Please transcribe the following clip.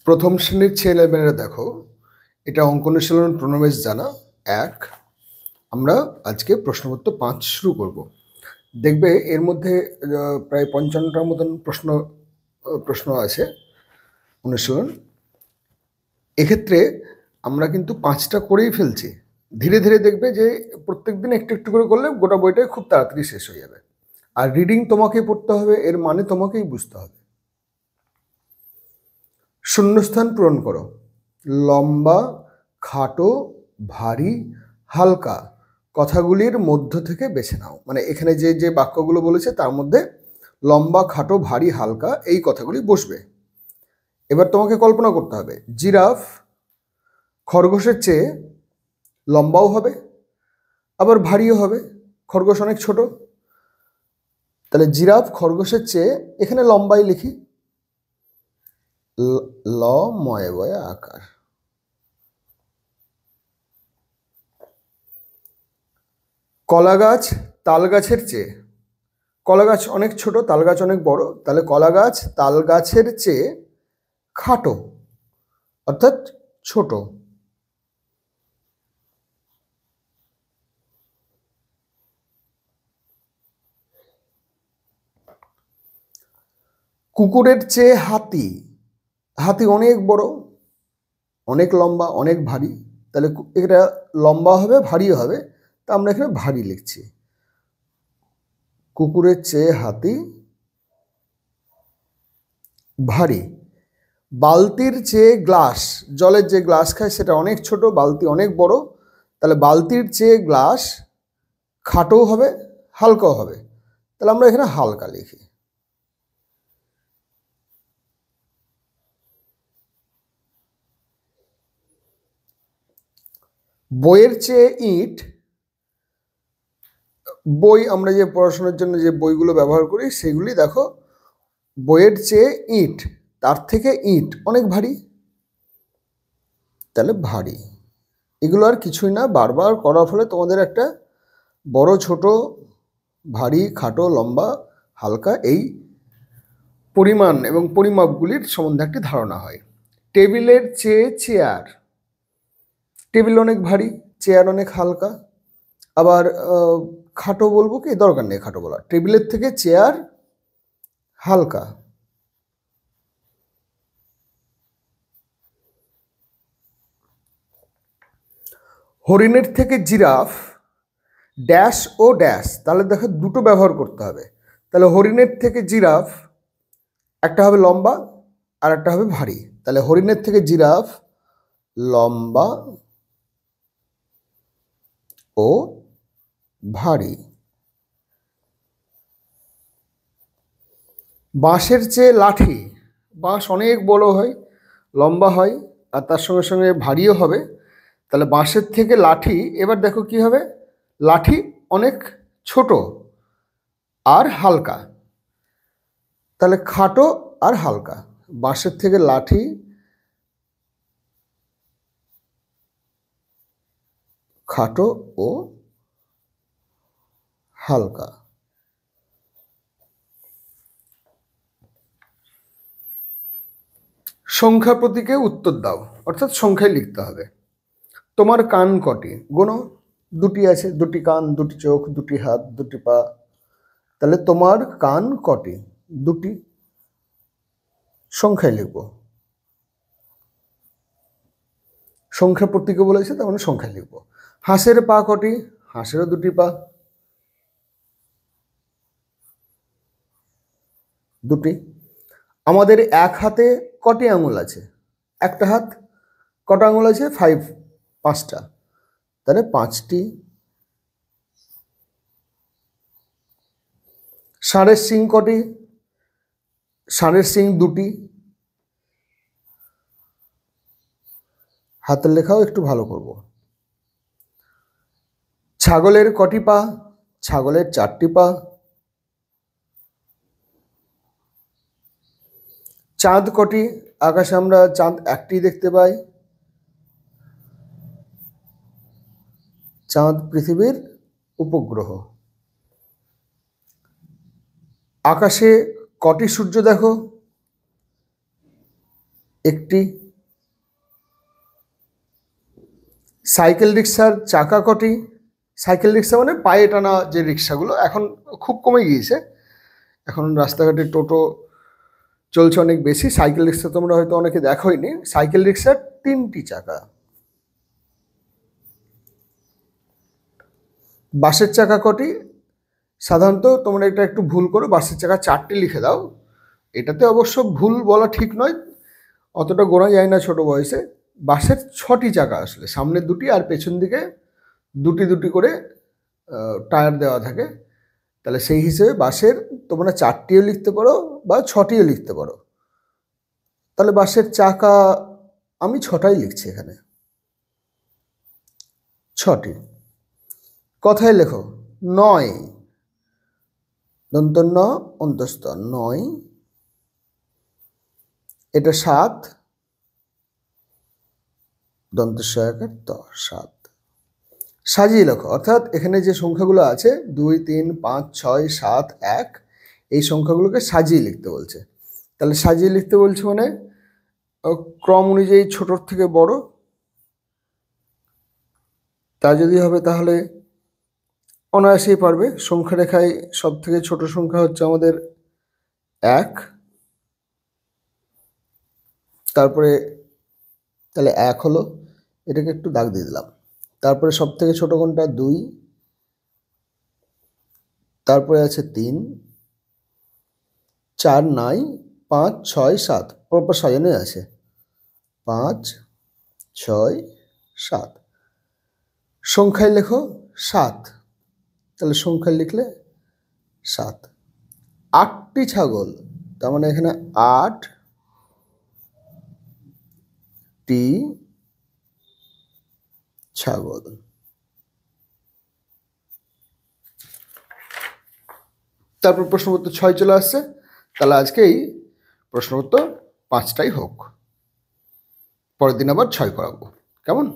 প্রথম শ্রেণীর ছেলেমেয়েরা দেখো, এটা অঙ্ক অনুশীলন প্রণবেশ জানা ১। আমরা আজকে প্রশ্নপত্র ৫ শুরু করব। দেখবে এর মধ্যে প্রায় ৫৫টার মতন প্রশ্ন আছে অনুশীলন। এক্ষেত্রে আমরা কিন্তু ৫টা করেই ফেলছি। ধীরে ধীরে দেখবে যে প্রত্যেক দিন একটু একটু করে করলে গোটা বইটাই খুব তাড়াতাড়ি শেষ হয়ে যাবে। আর রিডিং তোমাকেই পড়তে হবে, এর মানে তোমাকেই বুঝতে হবে। শূন্যস্থান পূরণ করো। লম্বা, খাটো, ভারী, হালকা কথাগুলির মধ্য থেকে বেছে নাও। মানে এখানে যে যে বাক্যগুলো বলেছে তার মধ্যে লম্বা, খাটো, ভারী, হালকা এই কথাগুলি বসবে। এবার তোমাকে কল্পনা করতে হবে, জিরাফ খরগোশের চেয়ে লম্বাও হবে, আবার ভারীও হবে। খরগোশ অনেক ছোট, তাহলে জিরাফ খরগোশের চেয়ে এখানে লম্বাই লিখি, ল ময় বয় আকার। কলা গাছ তাল গাছের চেয়ে, কলা গাছ অনেক ছোট, তাল গাছ অনেক বড়, তাহলে কলা গাছ তাল গাছের চেয়ে খাটো অর্থাৎ ছোট। কুকুরের চেয়ে হাতি, হাতি অনেক বড়, অনেক লম্বা, অনেক ভারী, তাহলে এটা লম্বা হবে, ভারীও হবে, তা আমরা এখানে ভারী লিখছি। কুকুরের চেয়ে হাতি ভারী। বালতির চেয়ে গ্লাস, জলের যে গ্লাস খায় সেটা অনেক ছোট, বালতি অনেক বড়, তাহলে বালতির চেয়ে গ্লাস খাটো হবে, হালকাও হবে, তাহলে আমরা এখানে হালকা লিখি। বইয়ের চেয়ে ইট, বই আমরা যে পড়াশোনার জন্য যে বইগুলো ব্যবহার করি সেগুলি দেখো, বইয়ের চেয়ে ইট, তার থেকে ইট অনেক ভারী, তাহলে ভারী। এগুলো আর কিছুই না, বারবার করার ফলে তোমাদের একটা বড়, ছোট, ভারী, খাটো, লম্বা, হালকা এই পরিমাণ এবং পরিমাপগুলির সম্বন্ধে একটি ধারণা হয়। টেবিলের চেয়ে চেয়ার, টেবিল অনেক ভারী, চেয়ার অনেক হালকা। আবার খাটো বলবো কি, দরকার নেই খাটো বলা, টেবিলের থেকে চেয়ার হালকা। হরিণের থেকে জিরাফ ড্যাশ ও ড্যাশ, তাহলে দেখো দুটো ব্যবহার করতে হবে। তাহলে হরিণের থেকে জিরাফ একটা হবে লম্বা আর একটা হবে ভারী, তাহলে হরিণের থেকে জিরাফ লম্বা ও ভারী। বাঁশের চেয়ে লাঠি, বাঁশ অনেক বড় হয়, লম্বা হয়, আর তার সঙ্গে সঙ্গে ভারীও হবে, তাহলে বাঁশের থেকে লাঠি, এবার দেখো কি হবে, লাঠি অনেক ছোট আর হালকা, তাহলে খাটো আর হালকা। বাঁশের থেকে লাঠি খাটো ও হালকা। সংখ্যা প্রতীকে উত্তর দাও, অর্থাৎ সংখ্যায় লিখতে হবে। তোমার কান কটি, গোনো। দুটি আছে, দুটি কান, দুটি চোখ, দুটি হাত, দুটি পা, তাহলে তোমার কান কটি, দুটি, সংখ্যায় লিখব। সংখ্যা প্রতীকে বলেছে, তার মানে সংখ্যায় লিখব। হাঁসের পা কটি, হাঁসেরও দুটি পা, দুটি। আমাদের এক হাতে কটি আঙুল আছে, একটা হাত, কটা আঙুল আছে, পাঁচটা, তাহলে পাঁচটি। ষাঁড়ের শিং কটি, ষাঁড়ের শিং দুটি, হাতের লেখাও একটু ভালো করব। ছাগলের কটি পা, ছাগলের চারটি পা। চাঁদ কটি, আকাশে আমরা চাঁদ একটি দেখতে পাই, চাঁদ পৃথিবীর উপগ্রহ। আকাশে কটি সূর্য দেখো, একটি। সাইকেল রিক্সার চাকা কটি? সাইকেল রিক্সা মানে পায়ে টানা যে রিক্সাগুলো, এখন খুব কমে গিয়েছে, এখন রাস্তাঘাটে টোটো চলছে অনেক বেশি। সাইকেল রিক্সা তোমরা হয়তো অনেকে দেখোইনি। সাইকেল রিক্সার 3টি চাকা। বাসের চাকা কটি? সাধারণত তোমরা এটা একটু ভুল করো, বাসের চাকা 4টি লিখে দাও। এটাতে অবশ্য ভুল বলা ঠিক নয়, অতটা গোনা যায় না ছোট বয়সে। বাসের 6টি চাকা আসলে, সামনে 2টি আর পেছন দিকে 2টি করে টায়ার দেওয়া থাকে। তাহলে সেই হিসেবে বাসের তোমরা 4টিও লিখতে পারো বা 6টিও লিখতে পারো। তাহলে বাসের চাকা আমি 6টাই লিখছি এখানে, 6টি। কথায় লেখো 9, দন্ত ন অন্তস্থ 9, এটা 7, দন্ত সহায়কার ত 7। সাজিয়ে লেখো, অর্থাৎ এখানে যে সংখ্যাগুলো আছে 2, 3, 5, 6, 7, 1, এই সংখ্যাগুলোকে সাজিয়ে লিখতে বলছে। তাহলে সাজিয়ে লিখতে বলছে মানে ক্রম অনুযায়ী ছোটর থেকে বড়, তা যদি হবে তাহলে অনায়াসেই পারবে। সংখ্যা রেখায় সব থেকে ছোট সংখ্যা হচ্ছে আমাদের 1, তারপরে তাহলে 1 হলো, এটাকে একটু দাগ দিয়ে দিলাম। তারপরে সব থেকে ছোট কোনটা? 2, তারপরে আছে 3, 4 নাই, 5, 6, 7 প্রপার সাজানোই আছে, 5, 6, 7। সংখ্যায় লেখো 7, তাহলে সংখ্যায় লিখলে 7। 8টি ছাগল, তার মানে এখানে 8টি ছাগল। তারপর প্রশ্নপত্র 6 চলে আসছে। তাহলে আজকে এই প্রশ্নপত্র 5টাই হোক, পরের দিন আবার 6 করাবো, কেমন?